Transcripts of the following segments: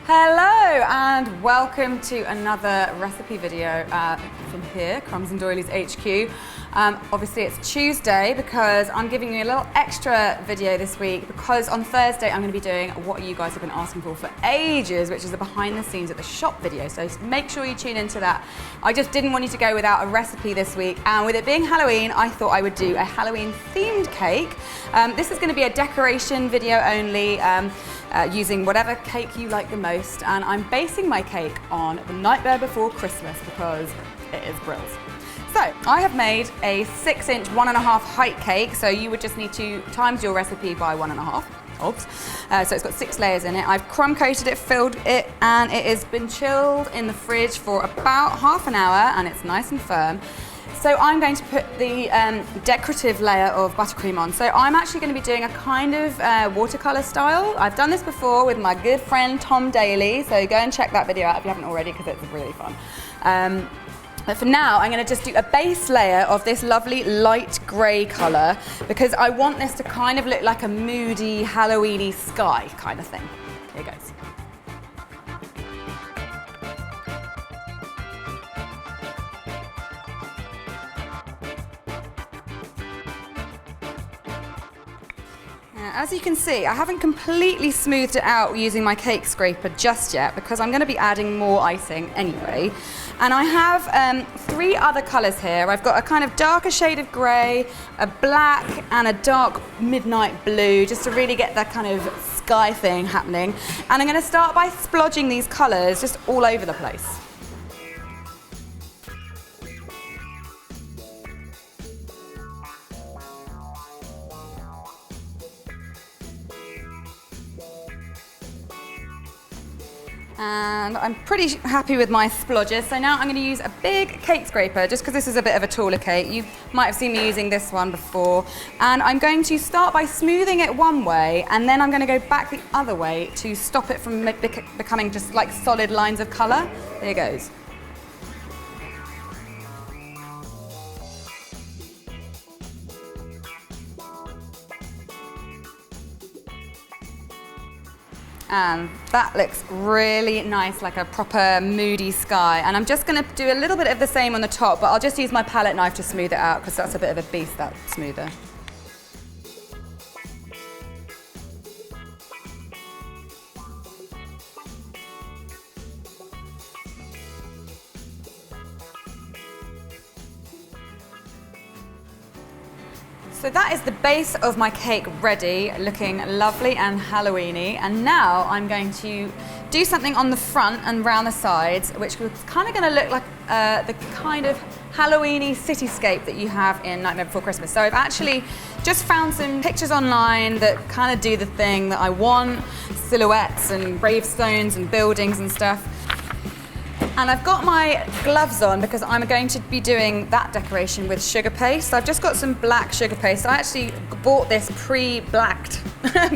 Hello and welcome to another recipe video from here, Crumbs Doilies HQ. Obviously it's Tuesday because I'm giving you a little extra video this week because on Thursday I'm going to be doing what you guys have been asking for ages, which is the behind the scenes at the shop video. So make sure you tune into that. I just didn't want you to go without a recipe this week, and with it being Halloween I thought I would do a Halloween themed cake. This is going to be a decoration video only. Using whatever cake you like the most, and I'm basing my cake on The Nightmare Before Christmas because it is brills. So I have made a 6-inch 1.5 height cake, so you would just need to times your recipe by 1.5. So it's got 6 layers in it. I've crumb coated it, filled it, and it has been chilled in the fridge for about half an hour, and it's nice and firm. So I'm going to put the decorative layer of buttercream on. So I'm actually going to be doing a kind of watercolor style. I've done this before with my good friend Tom Daly, so go and check that video out if you haven't already because it's really fun. But for now, I'm going to just do a base layer of this lovely light grey colour because I want this to kind of look like a moody, Halloween-y sky kind of thing. Here goes. As you can see, I haven't completely smoothed it out using my cake scraper just yet because I'm going to be adding more icing anyway. And I have 3 other colours here. I've got a kind of darker shade of grey, a black and a dark midnight blue, just to really get that kind of sky thing happening. And I'm going to start by splodging these colours just all over the place. And I'm pretty happy with my splodges, so now I'm going to use a big cake scraper just because this is a bit of a taller cake. You might have seen me using this one before. And I'm going to start by smoothing it one way, and then I'm going to go back the other way to stop it from becoming just like solid lines of colour. There it goes. And that looks really nice, like a proper moody sky. And I'm just going to do a little bit of the same on the top, but I'll just use my palette knife to smooth it out because that's a bit of a beast, that smoother. So that is the base of my cake ready, looking lovely and Halloween-y. And now I'm going to do something on the front and round the sides, which is kind of going to look like the kind of Halloween-y cityscape that you have in Nightmare Before Christmas. So I've actually just found some pictures online that kind of do the thing that I want, silhouettes and gravestones and buildings and stuff. And I've got my gloves on because I'm going to be doing that decoration with sugar paste. So I've just got some black sugar paste. I actually bought this pre-blacked,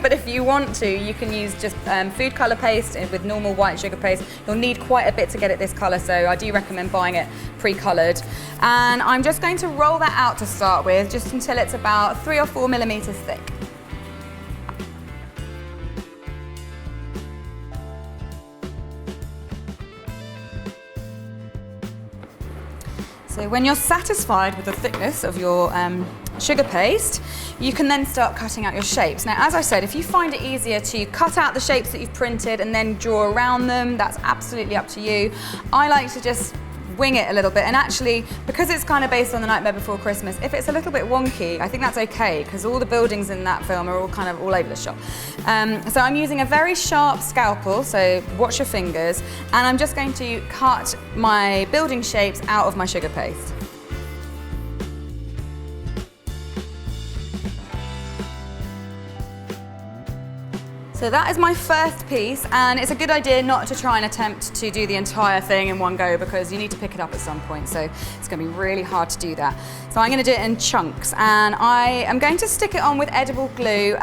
but if you want to, you can use just food colour paste with normal white sugar paste. You'll need quite a bit to get it this colour, so I do recommend buying it pre-coloured. And I'm just going to roll that out to start with, just until it's about 3 or 4 millimetres thick. So when you're satisfied with the thickness of your sugar paste, you can then start cutting out your shapes. Now, as I said, if you find it easier to cut out the shapes that you've printed and then draw around them, that's absolutely up to you. I like to just wing it a little bit, and actually, because it's kind of based on The Nightmare Before Christmas, if it's a little bit wonky, I think that's okay, because all the buildings in that film are all kind of all over the shop. So I'm using a very sharp scalpel, so watch your fingers, and I'm just going to cut my building shapes out of my sugar paste. So that is my first piece, and it's a good idea not to try and attempt to do the entire thing in one go because you need to pick it up at some point, so it's going to be really hard to do that. So I'm going to do it in chunks, and I am going to stick it on with edible glue.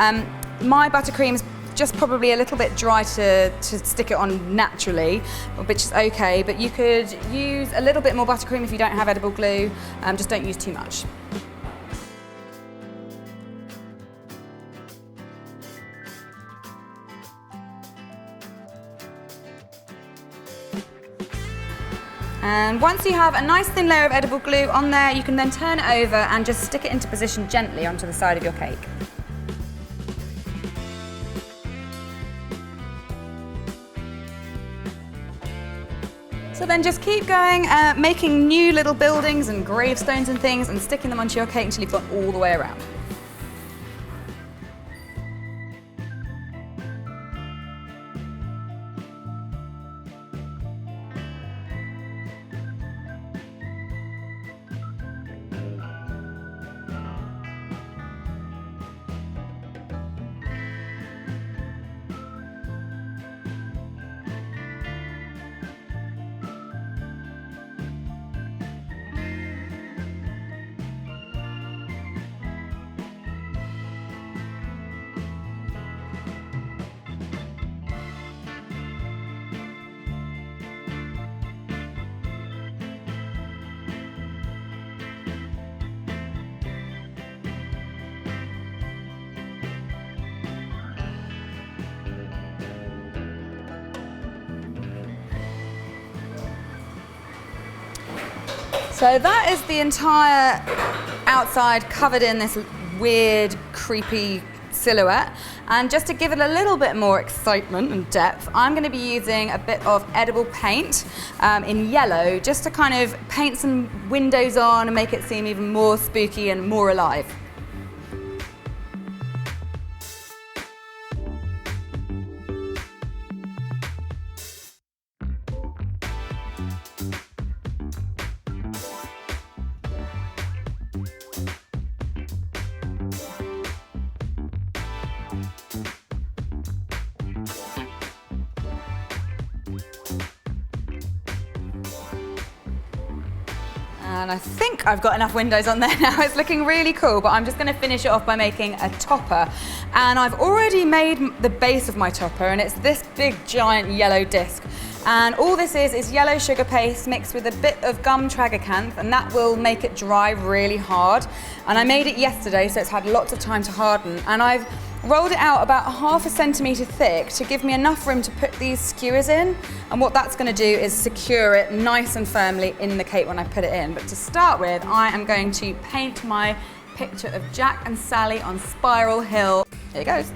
My buttercream's just probably a little bit dry to stick it on naturally, which is okay, but you could use a little bit more buttercream if you don't have edible glue, just don't use too much. And once you have a nice thin layer of edible glue on there, you can then turn it over and just stick it into position gently onto the side of your cake. So then just keep going, making new little buildings and gravestones and things and sticking them onto your cake until you've gone all the way around. So that is the entire outside covered in this weird, creepy silhouette. And just to give it a little bit more excitement and depth, I'm going to be using a bit of edible paint in yellow, just to kind of paint some windows on and make it seem even more spooky and more alive. And I think I've got enough windows on there now. It's looking really cool, but I'm just going to finish it off by making a topper. And I've already made the base of my topper, and it's this big giant yellow disc. And all this is yellow sugar paste mixed with a bit of gum tragacanth, and that will make it dry really hard. And I made it yesterday, so it's had lots of time to harden. And I've rolled it out about 1/2 centimetre thick to give me enough room to put these skewers in. And what that's going to do is secure it nice and firmly in the cake when I put it in. But to start with, I am going to paint my picture of Jack and Sally on Spiral Hill. Here it goes.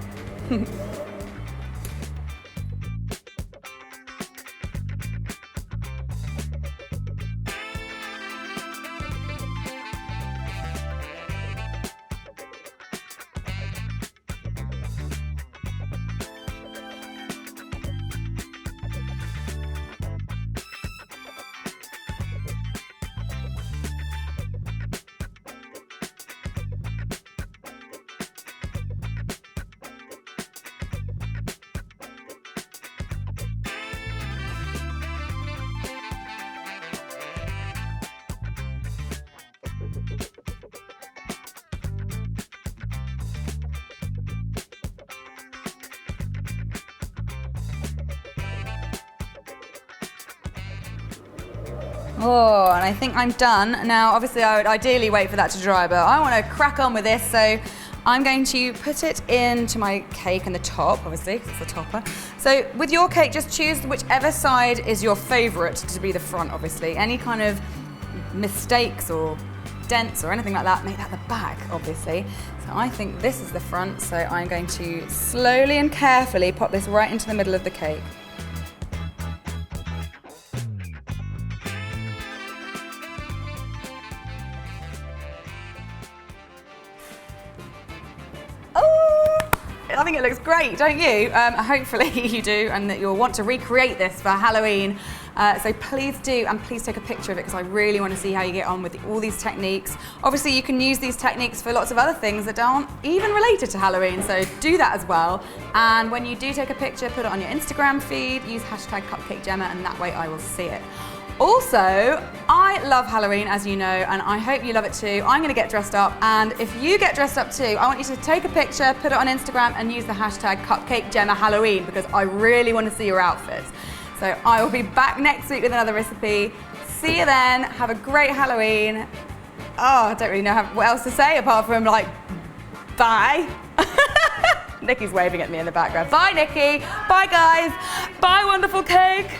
Oh, and I think I'm done. Now, obviously, I would ideally wait for that to dry, but I want to crack on with this, so I'm going to put it into my cake and the top, obviously, because it's the topper. So with your cake, just choose whichever side is your favourite to be the front, obviously. Any kind of mistakes or dents or anything like that, make that the back, obviously. So I think this is the front, so I'm going to slowly and carefully pop this right into the middle of the cake. I think it looks great, don't you? Hopefully you do, and that you'll want to recreate this for Halloween. So please do, and please take a picture of it, because I really want to see how you get on with all these techniques. Obviously you can use these techniques for lots of other things that aren't even related to Halloween, so do that as well. And when you do take a picture, put it on your Instagram feed, use hashtag Cupcake Jemma, and that way I will see it. Also, I love Halloween, as you know, and I hope you love it too. I'm going to get dressed up, and if you get dressed up too, I want you to take a picture, put it on Instagram, and use the hashtag Cupcake Jemma Halloween, because I really want to see your outfits. So I will be back next week with another recipe. See you then. Have a great Halloween. Oh, I don't really know what else to say apart from like, bye. Nikki's waving at me in the background. Bye, Nikki. Bye, guys. Bye, wonderful cake.